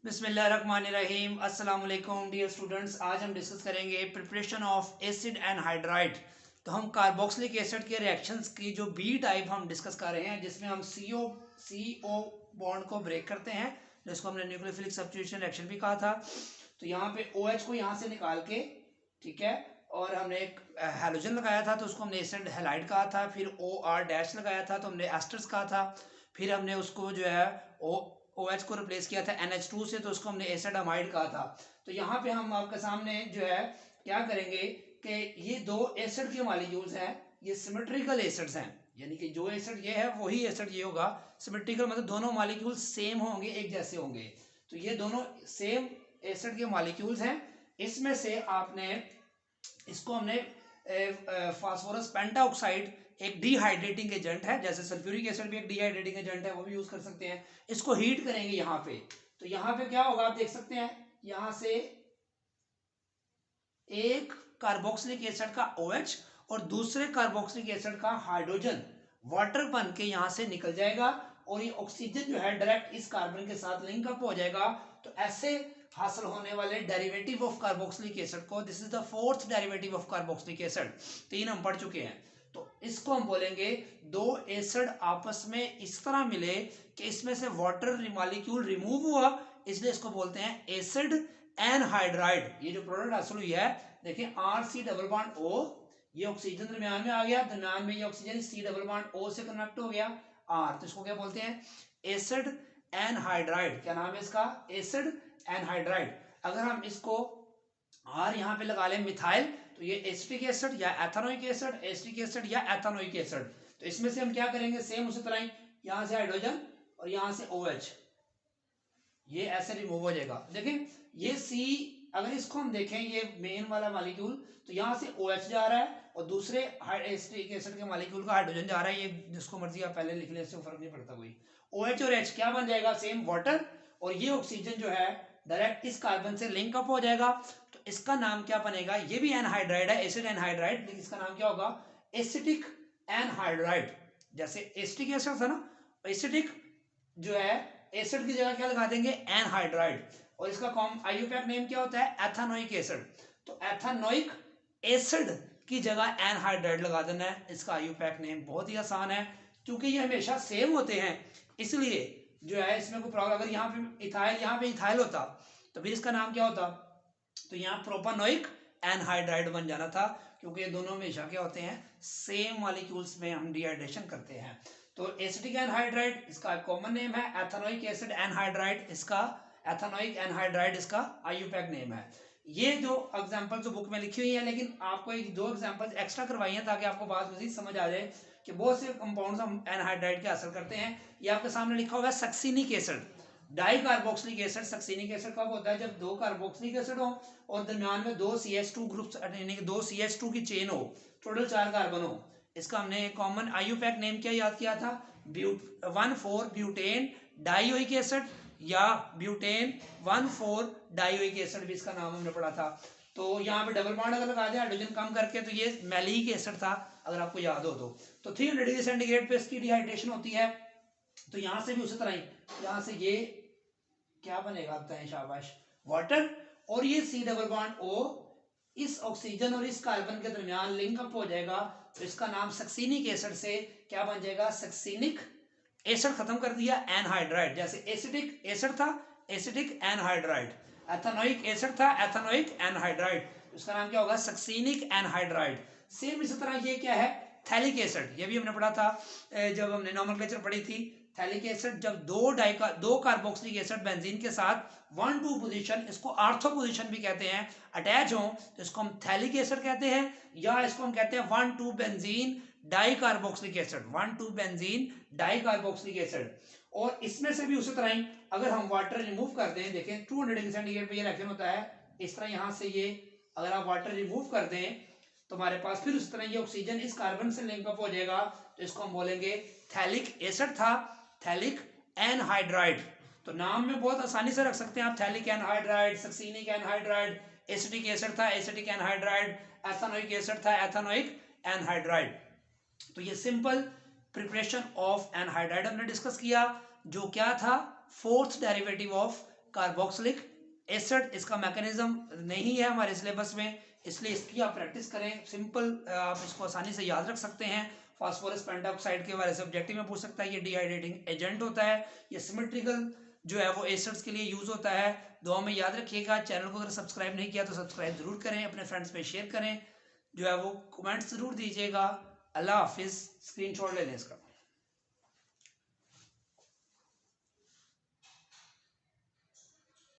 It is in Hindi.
बिस्मिल्लाहिर्रहमानिर्रहीम अस्सलाम वालेकुम डियर स्टूडेंट्स। आज हम डिस्कस करेंगे प्रिपरेशन ऑफ एसिड एनहाइड्राइड। तो हम कार्बोक्सिलिक एसिड के रिएक्शंस की जो बी टाइप हम डिस्कस कर रहे हैं, जिसमें हम सी ओ बॉन्ड को ब्रेक करते हैं, जिसको हमने न्यूक्लियोफिलिक सब्स्टिट्यूशन रिएक्शन भी कहा था। तो यहाँ पे OH को यहाँ से निकाल के, ठीक है, और हमने एक हैलोजन लगाया था तो उसको हमने एसिड हैलाइड कहा था। फिर OR डैश लगाया था तो हमने एस्टर्स कहा था। फिर हमने उसको जो है OH को रिप्लेस किया था NH2 से, तो उसको हमने एसिड अमाइड कहा था। तो यहाँ पे हम आपके सामने जो है क्या करेंगे कि ये दो एसिड के मॉलिक्यूल्स हैं, ये सिमेट्रिकल एसिड्स हैं, यानी कि जो एसिड ये है वही एसिड ये होगा। सिमेट्रिकल मतलब दोनों मॉलिक्यूल सेम होंगे, एक जैसे होंगे। तो ये दोनों सेम एसिड के मॉलिक्यूल्स हैं। इसमें से आपने इसको हमने फास्फोरस पेंटाऑक्साइड एक डिहाइड्रेटिंग एजेंट है, जैसे सल्फ्यूरिक एसिड भी एक डिहाइड्रेटिंग एजेंट है, वो भी यूज कर सकते हैं। इसको हीट करेंगे यहाँ पे, तो यहाँ पे क्या होगा आप देख सकते हैं, यहाँ से एक कार्बोक्सिलिक एसिड का OH और दूसरे कार्बोक्सिलिक एसिड का हाइड्रोजन वाटर बन के यहाँ से निकल जाएगा, और ये ऑक्सीजन जो है डायरेक्ट इस कार्बन के साथ लिंक अप हो जाएगा। तो ऐसे हासिल होने वाले डेरिवेटिव ऑफ कार्बोक्सिलिक एसिड को, this is the fourth derivative of carboxylic acid, 3 हम पढ़ चुके हैं। तो इसको हम बोलेंगे दो एसिड आपस में इस तरह मिले कि इसमें से वाटर मॉलिक्यूल रिमूव हुआ, इसलिए इसको बोलते हैं एसिड एनहाइड्राइड। ये जो प्रोडक्ट हासिल हुई है, देखिए RC डबल बॉन्ड O, ये ऑक्सीजन दरमियान में आ गया, दरमियान में ये oxygen C double bond O से कनेक्ट हो गया R, तो इसको क्या बोलते हैं, एसिड एनहाइड्राइड। क्या नाम है इसका, एसिड एनहाइड्राइड। अगर हम इसको R यहाँ पे लगा लें मिथाइल, तो ये एसिटिक एसिड या एथेनोइक एसिड, एसिटिक एसिड या एथेनोइक एसिड। तो इसमें से हम क्या करेंगे, सेम उसी तरह ही यहाँ से हाइड्रोजन और यहाँ से OH, ये ऐसे रिमूव हो जाएगा। देखें ये C, अगर इसको हम देखें ये मेन वाला मॉलिक्यूल, तो यहाँ से OH जा रहा है और दूसरे एसिटिक एसिड के मॉलिक्यूल का हाइड्रोजन जा रहा है। ये जिसको मर्जी आप पहले लिख ले, इससे फर्क नहीं पड़ता कोई। OH और H क्या बन जाएगा, सेम वाटर, और ये ऑक्सीजन जो है डायरेक्ट इस कार्बन से लिंक अप हो जाएगा। तो इसका नाम क्या बनेगा, ये भी एनहाइड्राइड है, एसिड एनहाइड्राइड, लेकिन इसका नाम क्या होगा, एसिटिक एनहाइड्राइड। जैसे एसिटिक एसिड था ना, एसिटिक जो है एसिड की जगह क्या लगा देंगे, एनहाइड्राइड। और इसका आईयूपैक नेम क्या होता है, एथेनोइक एसिड। तो एथेनोइक एसिड की जगह एनहाइड्राइड लगा देना है। इसका आईयूपैक नेम बहुत ही आसान है, क्योंकि ये हमेशा सेम होते हैं, इसलिए जो है इसमें कोई प्रॉब्लम। अगर यहाँ पे इथाइल होता तो फिर इसका नाम क्या होता, तो यहाँ प्रोपानोइक एनहाइड्राइड बन जाना था, क्योंकि ये दोनों हमेशा क्या होते हैं, सेम मॉलिक्यूल्स में हम डिहाइड्रेशन करते हैं। तो एसिटिक एनहाइड्राइड इसका कॉमन नेम है, एथेनोइक एसिड एनहाइड्राइड इसका, एथेनोइक एनहाइड्राइड इसका आईयूपैक नेम है। ये जो एग्जांपल जो बुक में लिखी हुई है, लेकिन आपको एक दो एग्जांपल्स एक्स्ट्रा करवाई हैं ताकि आपको बात मजीद समझ आ जाए कि बहुत से कंपाउंड्स हम एनहाइड्राइड के हासिल करते हैं। ये आपके सामने लिखा हुआ है succinic acid, di carboxylic acid. Succinic acid कब होता है, जब दो कार्बोक्सिलिक एसिड हो और दरमियान में दो CH2 ग्रुप्स, यानी कि दो CH2 की चेन हो, टोटल 4 कार्बन हो। इसका हमने कॉमन आईयूपैक नेम क्या याद किया था, 1,4 ब्यूटेन डाइओइक एसिड, या ब्यूटेन 1,4 डाइओइक एसिड भी इसका नाम हमने पढ़ा था। तो यहाँ पे डबल बॉन्ड अगर लगा दिया हाइड्रोजन कम करके, तो ये मैलिक एसिड था, अगर आपको याद हो तो 300 डिग्री सेंटीग्रेड पे इसकी डिहाइड्रेशन होती है। तो यहाँ से भी उसी तरह ही, यहाँ से ये क्या बनेगा बताएं, शाबाश, वाटर, और ये C डबल बॉन्ड O इस ऑक्सीजन और इस कार्बन के दरमियान लिंक अप हो जाएगा। तो इसका नाम सक्सिनिक एसिड से क्या बन जाएगा, सक्सिनिक एसिड। खत्म कर दिया एनहाइड्राइड, जैसे एसिटिक एसिड था, एसिटिक एनहाइड्राइड, एथेनोइक एसिड था, एथेनोइक एनहाइड्राइड, इसका नाम क्या होगा, सक्सिनिक एनहाइड्राइड। सेम इसी तरह ये क्या है, थैलिक एसिड, ये भी हमने पढ़ा था जब हमने नॉमेनक्लेचर पढ़ी थी। थैलिक एसिड जब दो कार्बोक्सिलिक एसिड बेंजीन के साथ 1,2 पोजीशन, इसको आर्थो पोजीशन भी कहते हैं, अटैच हो, तो इसको हम थैलिक एसिड कहते हैं, या इसको हम कहते हैं 1,2 benzene di carboxylic acid, 1,2 benzene di carboxylic acid. और इसमें से भी उसी तरह ही अगर हम वाटर रिमूव कर दें, देखें 200 डिग्री सेंटीग्रेड पे ये रिएक्शन होता है, इस तरह यहाँ से ये अगर आप वाटर रिमूव कर दें तो हमारे पास फिर उस तरह ये ऑक्सीजन इस कार्बन से लिंकअप हो जाएगा, तो इसको हम बोलेंगे थैलिक एसिड था, थैलिक एनहाइड्राइड। तो नाम में बहुत आसानी से रख सकते हैं आप, phthalic anhydride, succinic anhydride, acetic acid था, एसिटिक एनहाइड्राइड, एथेनोइक एसिड था, एथेनोइक एनहाइड्राइड। तो ये सिंपल प्रिपरेशन ऑफ एनहाइड्राइड हमने डिस्कस किया, जो क्या था, fourth derivative of carboxylic acid, इसका मैकेनिज्म नहीं है हमारे सिलेबस में, इसलिए इसकी आप प्रैक्टिस करें। सिंपल आप इसको आसानी से याद रख सकते हैं। फास्फोरस पेंटॉक्साइड के बारे से ऑब्जेक्टिव में पूछ सकता है। ये डिहाइड्रेटिंग एजेंट होता है, ये सिमेट्रिकल जो है वो एसिड्स के लिए यूज होता है। दुआ में याद रखिएगा। चैनल को अगर सब्सक्राइब नहीं किया तो सब्सक्राइब जरूर करें, अपने फ्रेंड्स में शेयर करें, जो है वो कमेंट्स जरूर दीजिएगा। अल्लाह हाफिज। स्क्रीनशॉट ले लें इसका।